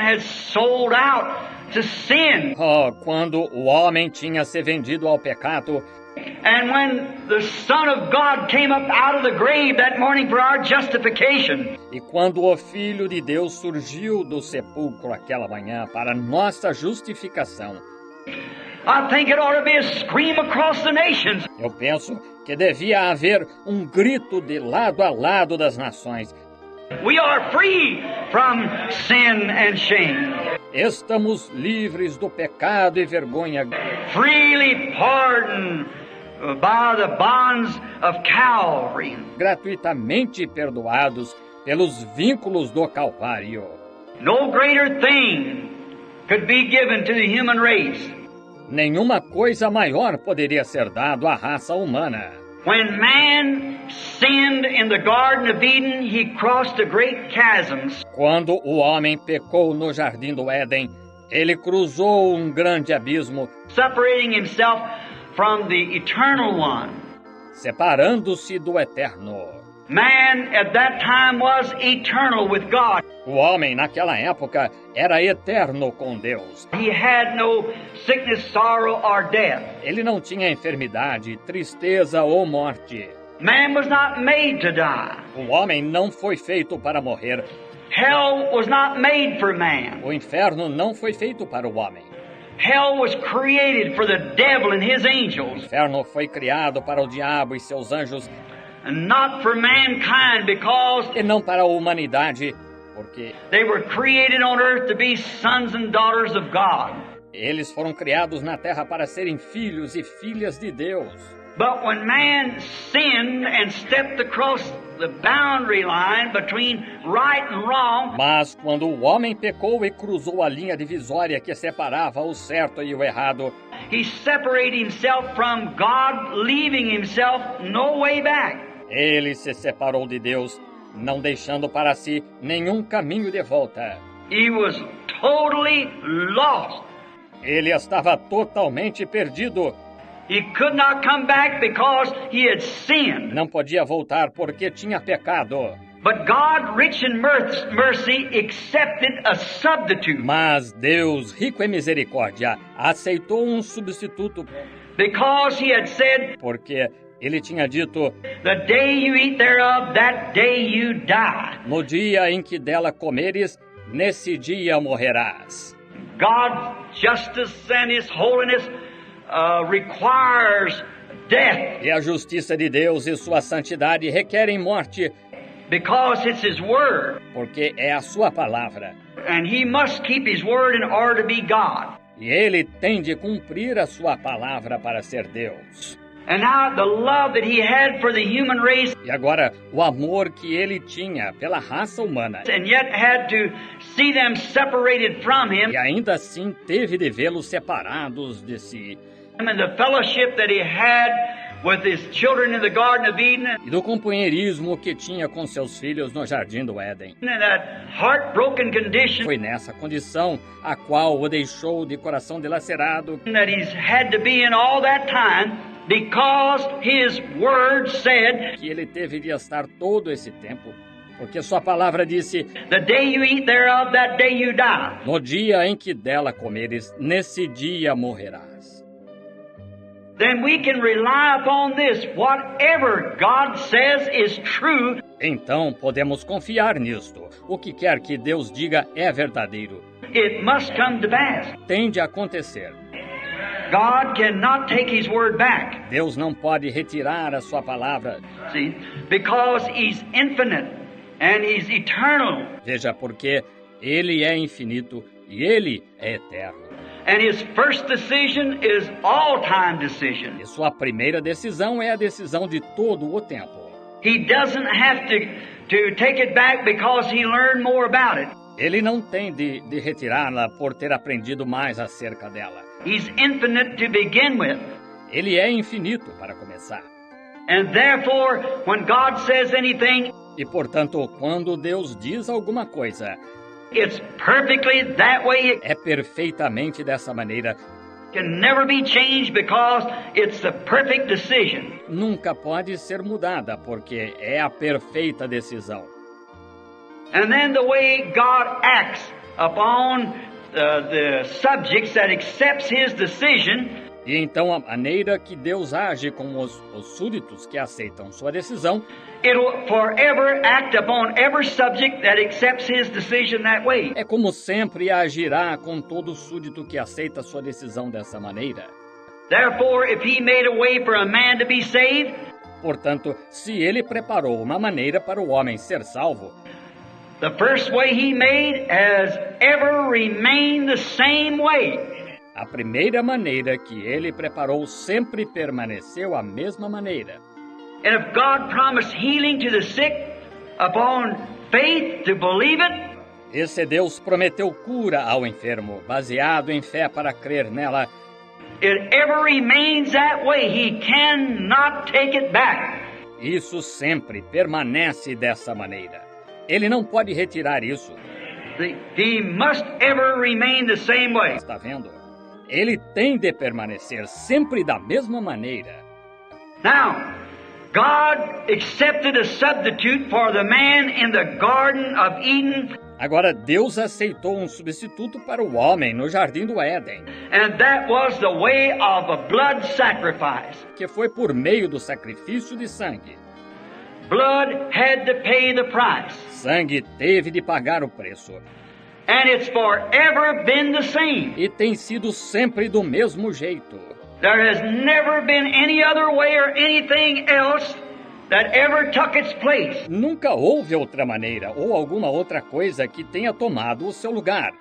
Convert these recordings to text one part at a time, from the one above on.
had sold out to sin. Oh, quando o homem tinha se vendido ao pecado, And when the Son of God came up out of the grave that morning for our justification, e quando o Filho de Deus surgiu do sepulcro aquela manhã para nossa justificação, I think it ought to be a scream across the nations. eu penso que devia haver um grito de lado a lado das nações. We are free from sin and shame. Estamos livres do pecado e vergonha, Freely pardoned by the bonds of Calvary. gratuitamente perdoados pelos vínculos do Calvário. No greater thing could be given to the human race. Nenhuma coisa maior poderia ser dado à raça humana. When man sinned in the Garden of Eden, he crossed a great chasm. Quando o homem pecou no Jardim do Éden, ele cruzou um grande abismo, Separating himself from the Eternal One. separando-se do Eterno. Man at that time was eternal with God. O homem, naquela época, era eterno com Deus. He had no sickness, sorrow, or death. Ele não tinha enfermidade, tristeza ou morte. Man was not made to die. O homem não foi feito para morrer. Hell was not made for man. O inferno não foi feito para o homem. Hell was created for the devil and his O angels, inferno foi criado para o diabo e seus anjos, and not for mankind, because e não para a humanidade, porque they were created on earth to be sons and daughters of God. eles foram criados na terra para serem filhos e filhas de Deus. But when man sinned and stepped across the boundary line between right and wrong, Mas quando o homem pecou e cruzou a linha divisória que separava o certo e o errado, he separated himself from God, leaving himself no way back. ele se separou de Deus, não deixando para si nenhum caminho de volta. He was totally lost. Ele estava totalmente perdido. He could not come back because he had sinned. Não podia voltar porque tinha pecado. But God, rich in mercy, accepted a substitute. Mas Deus, rico em misericórdia, aceitou um substituto, Because he had said, porque ele tinha dito: the day you eat thereof, that day you die. no dia em que dela comeres, nesse dia morrerás. God's justice and his holiness requires death, E a justiça de Deus e sua santidade requerem morte, because it's his word. porque é a sua palavra. And he must keep his word in order to be God. E ele tem de cumprir a sua palavra para ser Deus. And now the love that he had for the human race, E agora, o amor que ele tinha pela raça humana, and yet had to see them separated from him, e ainda assim teve de vê-los separados de si, and the fellowship that he had with his children in the Garden of Eden, e do companheirismo que tinha com seus filhos no Jardim do Éden. and that heartbroken condition Foi nessa condição a qual o deixou de coração dilacerado, that he's had to be in all that time, because his word said, que ele teve de estar todo esse tempo, porque sua palavra disse: the day you eat thereof, that day you die. no dia em que dela comeres, nesse dia morrerás. Then we can rely upon this. Whatever God says is true. Então podemos confiar nisto. O que quer que Deus diga é verdadeiro. It must come to pass. Tem de acontecer. God cannot take his word back. Deus não pode retirar a sua palavra. See? Because he's infinite and he's eternal. Veja, porque ele é infinito e ele é eterno. And his first decision is all-time decision. E sua primeira decisão é a decisão de todo o tempo. He doesn't have to take it back because he learned more about it. Ele não tem de retirá-la por ter aprendido mais acerca dela. He's infinite to begin with. Ele é infinito para começar. And therefore, when God says anything, E, portanto, quando Deus diz alguma coisa, it's perfectly that way. It é perfeitamente dessa maneira. can never be changed because it's the perfect decision. Nunca pode ser mudada, porque é a perfeita decisão. And then the way God acts upon the subjects that accepts his decision. E então a maneira que Deus age com os súditos que aceitam sua decisão, It'll forever act upon every subject that accepts his decision that way. é como sempre agirá com todo súdito que aceita sua decisão dessa maneira. Therefore, if he made a way for a man to be saved, Portanto, se ele preparou uma maneira para o homem ser salvo, the first way he made has ever remained the same way. a primeira maneira que ele preparou sempre permaneceu a mesma maneira. And if God promised healing to the sick upon faith to believe it, E se Deus prometeu cura ao enfermo, baseado em fé para crer nela, it ever remains that way. He cannot take it back. isso sempre permanece dessa maneira. Ele não pode retirar isso. He must ever remain the same way. Está vendo? Ele tem de permanecer sempre da mesma maneira. Now, God accepted a substitute for the man in the Garden of Eden, Agora, Deus aceitou um substituto para o homem no Jardim do Éden, and that was the way of a blood sacrifice. que foi por meio do sacrifício de sangue. Blood had to pay the price, Sangue teve de pagar o preço. and it's forever been the same. E tem sido sempre do mesmo jeito. There has never been any other way or anything else that ever took its place. Nunca houve outra maneira ou alguma outra coisa que tenha tomado o seu lugar.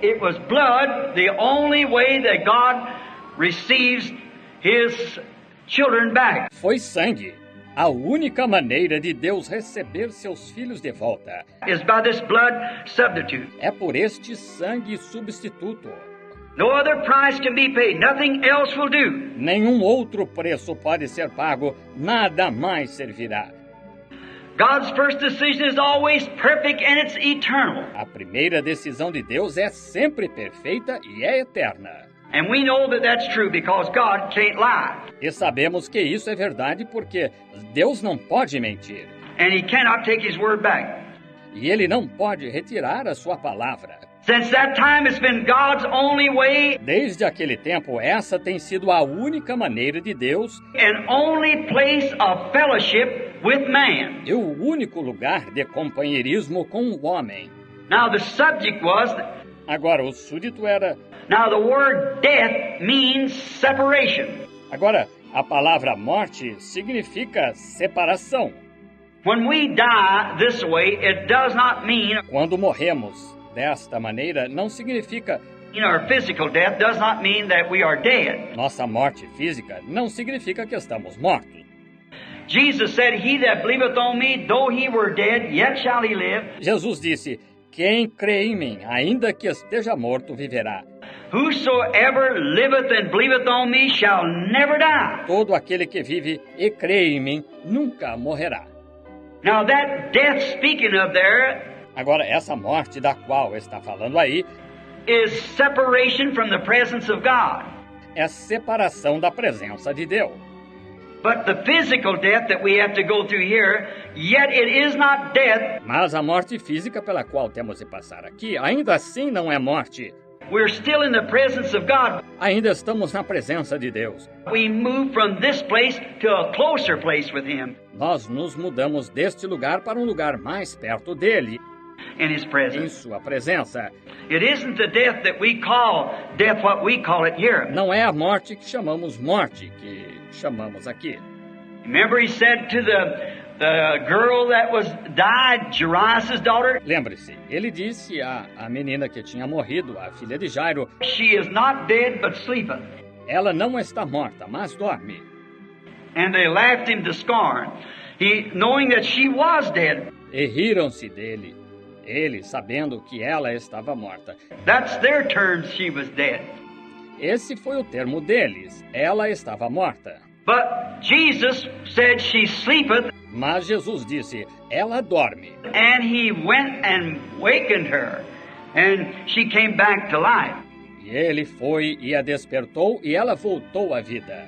It was blood, the only way that God receives His children back. Foi sangue. A única maneira de Deus receber seus filhos de volta Is by this blood substitute. é por este sangue substituto. No other price can be paid. Nothing else will do. Nenhum outro preço pode ser pago, nada mais servirá. God's first decision is always perfect and it's eternal. A primeira decisão de Deus é sempre perfeita e é eterna. And we know that that's true because God can't lie. E sabemos que isso é verdade porque Deus não pode mentir. And He cannot take His word back. E Ele não pode retirar a sua palavra. Since that time, it's been God's only way Desde aquele tempo, essa tem sido a única maneira de Deus and only place of fellowship with man. e o único lugar de companheirismo com o homem. Now the subject was, Agora, o súdito era... now the word death means separation. Agora, a palavra morte significa separação. When we die this way, it does not mean, Quando morremos desta maneira, não significa... our physical death does not mean that we are dead. Nossa morte física não significa que estamos mortos. Jesus said, he that believeth on me, though he were dead, yet shall he live. Jesus disse, quem crê em mim, ainda que esteja morto, viverá. Whosoever liveth and believeth on me shall never die. Todo aquele que vive e crê em mim, nunca morrerá. Now that death speaking of there Agora, essa morte da qual está falando aí is separation from the presence of God. é separação da presença de Deus. But the physical death that we have to go through here, yet it is not death. Mas a morte física pela qual temos de passar aqui, ainda assim não é morte. We're still in the presence of God. Ainda estamos na presença de Deus. We move from this place to a closer place with Him Nós nos mudamos deste lugar para um lugar mais perto dele, in His em presence. sua presença. It isn't the death that we call death, what we call it here. Não é a morte que chamamos morte, que chamamos aqui. Remember, He said to the girl that was died, Jairus' daughter, Lembre-se, ele disse à menina que tinha morrido, a filha de Jairo, she is not dead but sleepeth. ela não está morta, mas dorme. And they laughed him to scorn, knowing that she was dead. E riram-se dele, ele sabendo que ela estava morta. That's their terms, she was dead. Esse foi o termo deles, ela estava morta. But Jesus said she sleepeth, Mas Jesus disse, ela dorme. and He went and wakened her, and she came back to life. E ele foi e a despertou e ela voltou à vida.